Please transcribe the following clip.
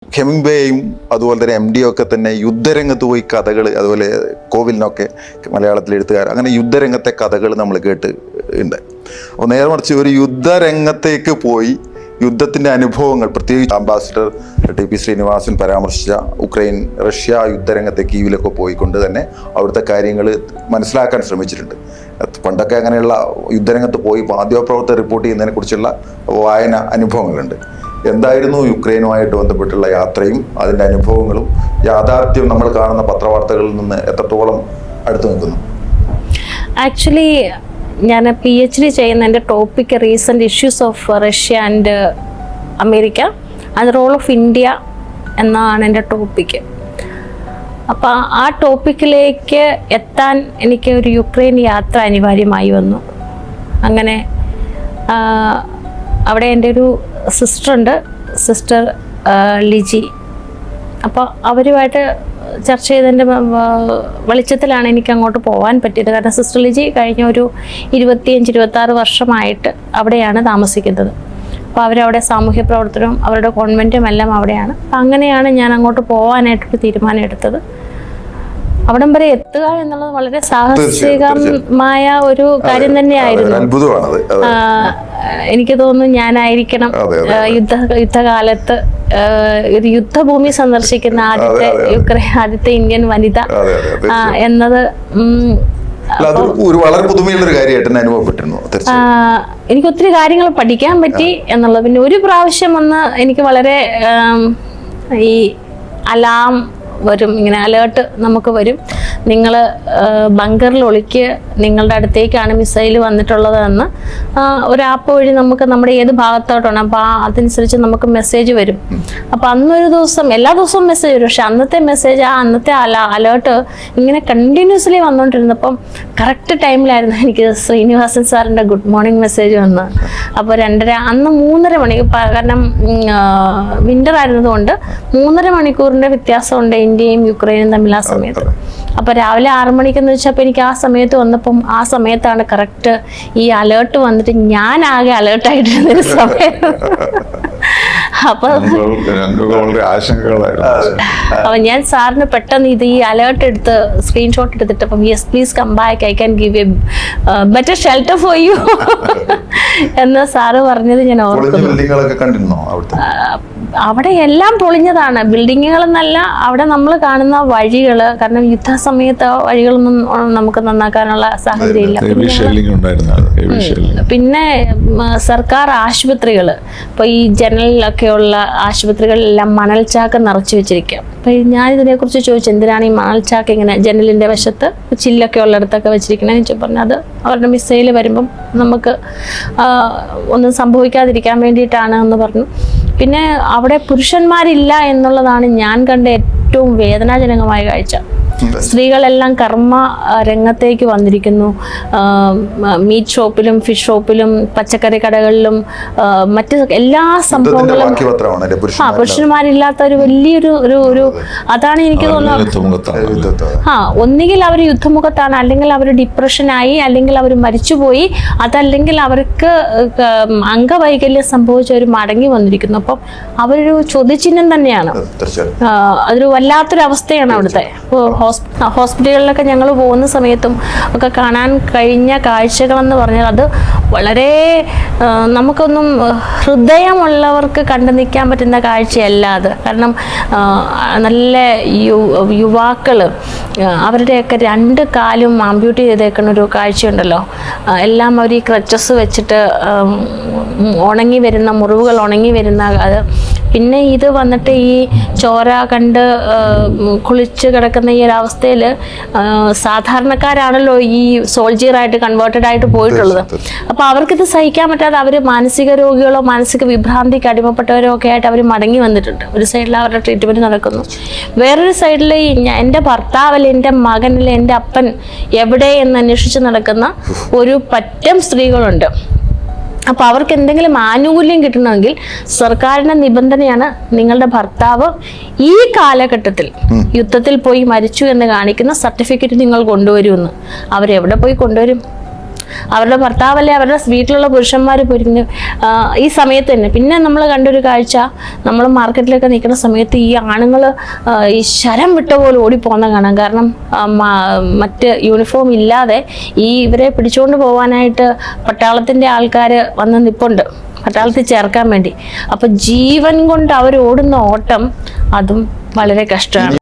ഹെമിംഗ്വേയും അതുപോലെ തന്നെ MD ഒക്കെ തന്നെ യുദ്ധരംഗത്ത് പോയി കഥകൾ, അതുപോലെ കോവിലിനൊക്കെ മലയാളത്തിൽ എഴുത്തുകാർ, അങ്ങനെ യുദ്ധരംഗത്തെ കഥകൾ നമ്മൾ കേട്ട് ഉണ്ട്. അപ്പോൾ നേരെ മറിച്ച് ഒരു യുദ്ധരംഗത്തേക്ക് പോയി യുദ്ധത്തിൻ്റെ അനുഭവങ്ങൾ, പ്രത്യേകിച്ച് അംബാസിഡർ TP ശ്രീനിവാസൻ പരാമർശിച്ച ഉക്രൈൻ റഷ്യ യുദ്ധരംഗത്തെ കീവിലൊക്കെ പോയിക്കൊണ്ട് തന്നെ അവിടുത്തെ കാര്യങ്ങൾ മനസ്സിലാക്കാൻ ശ്രമിച്ചിട്ടുണ്ട്. പണ്ടൊക്കെ അങ്ങനെയുള്ള യുദ്ധരംഗത്ത് പോയി മാധ്യമപ്രവർത്തകർ റിപ്പോർട്ട് ചെയ്യുന്നതിനെ കുറിച്ചുള്ള വായന അനുഭവങ്ങളുണ്ട്. എന്തായിരുന്നു യുക്രൈനുമായിട്ട് ബന്ധപ്പെട്ടുള്ള യാത്രയും അതിൻ്റെ അനുഭവങ്ങളും യാഥാർത്ഥ്യം നമ്മൾ കാണുന്ന പത്രവാർത്തകളിൽ നിന്ന് എത്രത്തോളം അടുത്ത് നിൽക്കുന്നു? ആക്ച്വലി ഞാൻ PhD ചെയ്യുന്ന എൻ്റെ topic recent issues of Russia and America and role of India എന്നാണ് എൻ്റെ ടോപ്പിക്ക്. അപ്പോൾ ആ ടോപ്പിക്കിലേക്ക് എത്താൻ എനിക്ക് ഒരു യുക്രൈൻ യാത്ര അനിവാര്യമായി വന്നു. അങ്ങനെ അവിടെ എൻ്റെ ഒരു സിസ്റ്ററുണ്ട്, സിസ്റ്റർ ലിജി. അപ്പോൾ അവരുമായിട്ട് ചർച്ച ചെയ്തതിൻ്റെ വെളിച്ചത്തിലാണ് എനിക്ക് അങ്ങോട്ട് പോകാൻ പറ്റിയത്. കാരണം സിസ്റ്റർ ലിജി കഴിഞ്ഞ ഒരു 25-26 വർഷമായിട്ട് അവിടെയാണ് താമസിക്കുന്നത്. അപ്പോൾ അവരവിടെ സാമൂഹ്യ പ്രവർത്തനവും അവരുടെ കോൺവെൻറ്റും എല്ലാം അവിടെയാണ്. അപ്പം അങ്ങനെയാണ് ഞാൻ അങ്ങോട്ട് പോകാനായിട്ടൊരു തീരുമാനം എടുത്തത്. അവിടം വരെ എത്തുക എന്നുള്ളത് വളരെ സാഹസികമായ ഒരു കാര്യം തന്നെയായിരുന്നു. എനിക്ക് തോന്നുന്നു ഞാനായിരിക്കണം യുദ്ധകാലത്ത് ഒരു യുദ്ധഭൂമി സന്ദർശിക്കുന്ന ആദ്യത്തെ ഇന്ത്യൻ വനിത എന്നത് വളരെ പുതുമയുള്ളൊരു കാര്യമായിട്ട് അനുഭവപ്പെട്ടിരുന്നു. എനിക്ക് ഒത്തിരി കാര്യങ്ങൾ പഠിക്കാൻ പറ്റി എന്നുള്ളത്. പിന്നെ ഒരു പ്രാവശ്യം വന്ന് എനിക്ക് വളരെ ഈ അലാം വരും, ഇങ്ങനെ അലേർട്ട് നമുക്ക് വരും, നിങ്ങൾ ബങ്കറിൽ ഒളിക്ക്, നിങ്ങളുടെ അടുത്തേക്കാണ് മിസൈൽ വന്നിട്ടുള്ളതെന്ന് ഒരു ആപ്പ് വഴി നമുക്ക് നമ്മുടെ ഏത് ഭാഗത്തോട്ടാണ്, അപ്പോൾ അതനുസരിച്ച് നമുക്ക് മെസ്സേജ് വരും. അപ്പോൾ അന്നൊരു ദിവസം, എല്ലാ ദിവസവും മെസ്സേജ് വരും, പക്ഷെ അന്നത്തെ മെസ്സേജ് അന്നത്തെ അലേർട്ട് ഇങ്ങനെ കണ്ടിന്യൂസ്ലി വന്നുകൊണ്ടിരുന്നപ്പം കറക്റ്റ് ടൈമിലായിരുന്നു എനിക്ക് ശ്രീനിവാസൻ സാറിൻ്റെ ഗുഡ് മോർണിംഗ് മെസ്സേജ് വന്ന്. അപ്പോൾ 2:30, അന്ന് 3:30 മണി, കാരണം വിൻ്റർ ആയിരുന്നതുകൊണ്ട് 3:30 മണിക്കൂറിൻ്റെ വ്യത്യാസമുണ്ട് ഇന്ത്യയും യുക്രൈനും തമ്മിൽ ആ സമയത്ത്. അപ്പോൾ രാവിലെ 6 മണിക്കെന്ന് വെച്ചപ്പോൾ എനിക്ക് ആ സമയത്ത് വന്നപ്പം ആ സമയത്താണ് കറക്റ്റ് ഈ അലേർട്ട് വന്നിട്ട് ഞാൻ ആകെ അലേർട്ടായിട്ടിരുന്നൊരു സമയം. അപ്പൊ ഞാൻ സാറിന് പെട്ടെന്ന് ഈ അലേർട്ട് എടുത്ത് സ്ക്രീൻഷോട്ട് എടുത്തിട്ട്, അപ്പം yes please come back, I can give a better shelter for you എന്ന് സാറ് പറഞ്ഞത് ഞാൻ ഓർക്കുന്നു. അവിടെ എല്ലാം പൊളിഞ്ഞതാണ്, ബിൽഡിങ്ങുകളെന്നല്ല, അവിടെ നമ്മൾ കാണുന്ന വഴികൾ, കാരണം യുദ്ധസമയത്ത് വഴികളൊന്നും നമുക്ക് നന്നാക്കാനുള്ള സാഹചര്യം ഇല്ല. പിന്നെ സർക്കാർ ആശുപത്രികൾ, ഇപ്പോൾ ഈ ജനലിലൊക്കെയുള്ള ആശുപത്രികളിലെല്ലാം മണൽച്ചാക്ക് നിറച്ചു വെച്ചിരിക്കുക. അപ്പോൾ ഞാനിതിനെക്കുറിച്ച് ചോദിച്ചു, എന്തിനാണ് ഈ മണൽച്ചാക്ക് ഇങ്ങനെ ജനലിൻ്റെ വശത്ത് ചില്ലൊക്കെ ഉള്ളിടത്തൊക്കെ വെച്ചിരിക്കണമെന്ന് ചോദിച്ചു. പറഞ്ഞാൽ അത് അവരുടെ മിസൈൽ വരുമ്പം നമുക്ക് ഒന്നും സംഭവിക്കാതിരിക്കാൻ വേണ്ടിയിട്ടാണ് എന്ന് പറഞ്ഞു. പിന്നെ അവിടെ പുരുഷന്മാരില്ല എന്നുള്ളതാണ് ഞാൻ കണ്ട ഏറ്റവും വേദനാജനകമായ കാഴ്ച. സ്ത്രീകളെല്ലാം കർമ്മ രംഗത്തേക്ക് വന്നിരിക്കുന്നു. മീറ്റ് ഷോപ്പിലും ഫിഷ് ഷോപ്പിലും പച്ചക്കറി കടകളിലും മറ്റ് എല്ലാ സംഭവങ്ങളും പുരുഷന്മാരില്ലാത്ത ഒരു വലിയൊരു ഒരു അതാണ് എനിക്ക് തോന്നുന്നത്. ഒന്നുകിൽ അവർ യുദ്ധമുഖത്താണ്, അല്ലെങ്കിൽ അവർ ഡിപ്രഷനായി, അല്ലെങ്കിൽ അവർ മരിച്ചുപോയി, അതല്ലെങ്കിൽ അവർക്ക് അംഗവൈകല്യം സംഭവിച്ചവർ മടങ്ങി വന്നിരിക്കുന്നു. അപ്പം അവരൊരു ചോദ്യചിഹ്നം തന്നെയാണ്. അതൊരു വല്ലാത്തൊരു അവസ്ഥയാണ് അവിടുത്തെ. ഹോസ്പിറ്റലുകളിലൊക്കെ ഞങ്ങൾ പോകുന്ന സമയത്തും ഒക്കെ കാണാൻ കഴിഞ്ഞ കാഴ്ചകളെന്ന് പറഞ്ഞാൽ അത് വളരെ നമുക്കൊന്നും ഹൃദയമുള്ളവർക്ക് കണ്ടു നിൽക്കാൻ പറ്റുന്ന കാഴ്ചയല്ല അത്. കാരണം നല്ല യുവാക്കൾ അവരുടെയൊക്കെ 2 കാലും ആംപ്യൂട്ട് ചെയ്തേക്കുന്ന ഒരു കാഴ്ചയുണ്ടല്ലോ. എല്ലാം അവർ ഈ ക്രച്ചസ് വെച്ചിട്ട് ഉണങ്ങി വരുന്ന മുറിവുകൾ ഉണങ്ങി വരുന്ന അത്. പിന്നെ ഇത് വന്നിട്ട് ഈ ചോര കണ്ട് കുളിച്ച് കിടക്കുന്ന ഈ ഒരു അവസ്ഥയിൽ സാധാരണക്കാരാണല്ലോ ഈ സോൾജിയറായിട്ട് കൺവേർട്ടഡ് ആയിട്ട് പോയിട്ടുള്ളത്. അപ്പോൾ അവർക്കിത് സഹിക്കാൻ പറ്റാതെ അവർ മാനസിക രോഗികളോ മാനസിക വിഭ്രാന്തിക്ക് അടിമപ്പെട്ടവരോ ഒക്കെ ആയിട്ട് അവർ മടങ്ങി വന്നിട്ടുണ്ട്. ഒരു സൈഡിൽ അവരുടെ ട്രീറ്റ്മെൻറ്റ് നടക്കുന്നു, വേറൊരു സൈഡിൽ എൻ്റെ ഭർത്താവല്ല, എൻ്റെ മകനല്ല, എൻ്റെ അപ്പൻ എവിടെ എന്ന് അന്വേഷിച്ച് നടക്കുന്ന ഒരു പറ്റം സ്ത്രീകളുണ്ട്. അപ്പോൾ അവർക്ക് എന്തെങ്കിലും ആനുകൂല്യം കിട്ടണമെങ്കിൽ സർക്കാരിൻ്റെ നിബന്ധനയാണ്, നിങ്ങളുടെ ഭർത്താവ് ഈ കാലഘട്ടത്തിൽ യുദ്ധത്തിൽ പോയി മരിച്ചു എന്ന് കാണിക്കുന്ന സർട്ടിഫിക്കറ്റ് നിങ്ങൾ കൊണ്ടുവരുമെന്ന്. അവരെവിടെ പോയി കൊണ്ടുവരും? അവരുടെ ഭർത്താവല്ലേ അവരുടെ വീട്ടിലുള്ള പുരുഷന്മാർ പൊരിഞ്ഞ് ഈ സമയത്ത് തന്നെ. പിന്നെ നമ്മൾ കണ്ടൊരു കാഴ്ച, നമ്മൾ മാർക്കറ്റിലൊക്കെ നിൽക്കുന്ന സമയത്ത് ഈ ആണുങ്ങൾ ഈ ശരം വിട്ട പോലെ ഓടിപ്പോകുന്ന കാണാം. കാരണം മറ്റ് യൂണിഫോം ഇല്ലാതെ ഇവരെ പിടിച്ചുകൊണ്ട് പോകാനായിട്ട് പട്ടാളത്തിൻ്റെ ആൾക്കാർ വന്ന് നിൽപ്പുണ്ട്, പട്ടാളത്തിൽ ചേർക്കാൻ വേണ്ടി. അപ്പം ജീവൻ കൊണ്ട് അവർ ഓടുന്ന ഓട്ടം അതും വളരെ കഷ്ടമാണ്.